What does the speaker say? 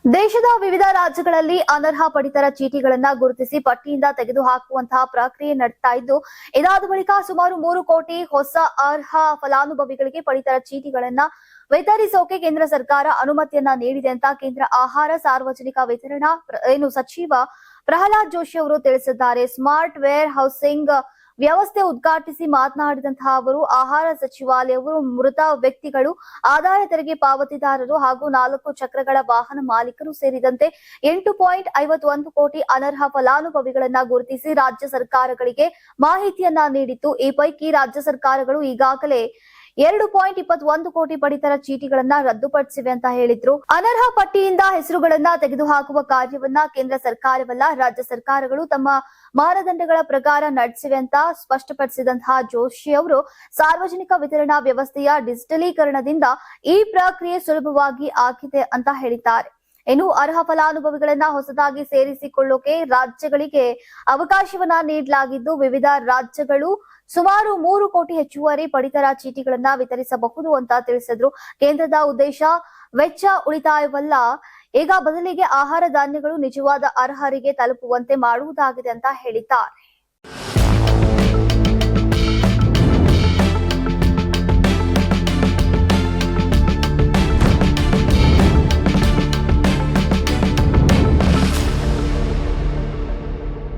ದೇಶದ ವಿವಿಧ ರಾಜ್ಯಗಳಲ್ಲಿ ಅನರ್ಹ ಪಡಿತರ ಚೀಟಿಗಳನ್ನ ಗುರುತಿಸಿ ಪಟ್ಟಿಯಿಂದ ತೆಗೆದುಹಾಕುವಂತಹ ಪ್ರಕ್ರಿಯೆ ನಡೆಯುತ್ತಾ ಇದ್ದು, ಇದಾದ ಬಳಿಕ ಸುಮಾರು 3 ಕೋಟಿ ಹೊಸ ಅರ್ಹ ಫಲಾನುಭವಿಗಳಿಗೆ ಪಡಿತರ ಚೀಟಿಗಳನ್ನ ವಿತರಿಸೋಕೆ ಕೇಂದ್ರ ಸರ್ಕಾರ ಅನುಮತಿಯನ್ನ ನೀಡಿದೆ ಅಂತ ಕೇಂದ್ರ ಆಹಾರ ಸಾರ್ವಜನಿಕ ವಿತರಣಾ ಸಚಿವ ಪ್ರಹ್ಲಾದ್ ಜೋಶಿ ಅವರು ತಿಳಿಸಿದ್ದಾರೆ. ಸ್ಮಾರ್ಟ್ ವೇರ್ ಹೌಸಿಂಗ್ ವ್ಯವಸ್ಥೆ ಉದ್ಘಾಟಿಸಿ ಮಾತನಾಡಿದಂತಹ ಅವರು, ಆಹಾರ ಸಚಿವಾಲಯವು ಮೃತ ವ್ಯಕ್ತಿಗಳು, ಆದಾಯ ತೆರಿಗೆ ಪಾವತಿದಾರರು ಹಾಗೂ 4 ಚಕ್ರಗಳ ವಾಹನ ಮಾಲೀಕರು ಸೇರಿದಂತೆ 8.51 ಕೋಟಿ ಅನರ್ಹ ಫಲಾನುಭವಿಗಳನ್ನ ಗುರುತಿಸಿ ರಾಜ್ಯ ಸರ್ಕಾರಗಳಿಗೆ ಮಾಹಿತಿಯನ್ನ ನೀಡಿತ್ತು. ಈ ಪೈಕಿ ರಾಜ್ಯ ಸರ್ಕಾರಗಳು ಈಗಾಗಲೇ 2.21 ಕೋಟಿ ಪಡಿತರ ಚೀಟಿಗಳನ್ನ ರದ್ದುಪಡಿಸಿವೆ ಅಂತ ಹೇಳಿದ್ರು. ಅನರ್ಹ ಪಟ್ಟಿಯಿಂದ ಹೆಸರುಗಳನ್ನ ತೆಗೆದುಹಾಕುವ ಕಾರ್ಯವನ್ನ ಕೇಂದ್ರ ಸರ್ಕಾರವಲ್ಲ, ರಾಜ್ಯ ಸರ್ಕಾರಗಳು ತಮ್ಮ ಮಾನದಂಡಗಳ ಪ್ರಕಾರ ನಡೆಸಿವೆ ಅಂತ ಸ್ಪಷ್ಟಪಡಿಸಿದಂತಹ ಜೋಶಿ ಅವರು, ಸಾರ್ವಜನಿಕ ವಿತರಣಾ ವ್ಯವಸ್ಥೆಯ ಡಿಜಿಟಲೀಕರಣದಿಂದ ಈ ಪ್ರಕ್ರಿಯೆ ಸುಲಭವಾಗಿ ಆಗಿದೆ ಅಂತ ಹೇಳಿದ್ದಾರೆ. ಇನ್ನು ಅರ್ಹ ಫಲಾನುಭವಿಗಳನ್ನ ಹೊಸದಾಗಿ ಸೇರಿಸಿಕೊಳ್ಳೋಕೆ ರಾಜ್ಯಗಳಿಗೆ ಅವಕಾಶವನ್ನ ನೀಡಲಾಗಿದ್ದು, ವಿವಿಧ ರಾಜ್ಯಗಳು ಸುಮಾರು 3 ಕೋಟಿ ಹೆಚ್ಚುವರಿ ಪಡಿತರ ಚೀಟಿಗಳನ್ನ ವಿತರಿಸಬಹುದು ಅಂತ ತಿಳಿಸಿದ್ರು. ಕೇಂದ್ರದ ಉದ್ದೇಶ ವೆಚ್ಚ ಉಳಿತಾಯವಲ್ಲ, ಈಗ ಬದಲಿಗೆ ಆಹಾರ ಧಾನ್ಯಗಳು ನಿಜವಾದ ಅರ್ಹರಿಗೆ ತಲುಪುವಂತೆ ಮಾಡುವುದಾಗಿದೆ ಅಂತ ಹೇಳಿದ್ದಾರೆ.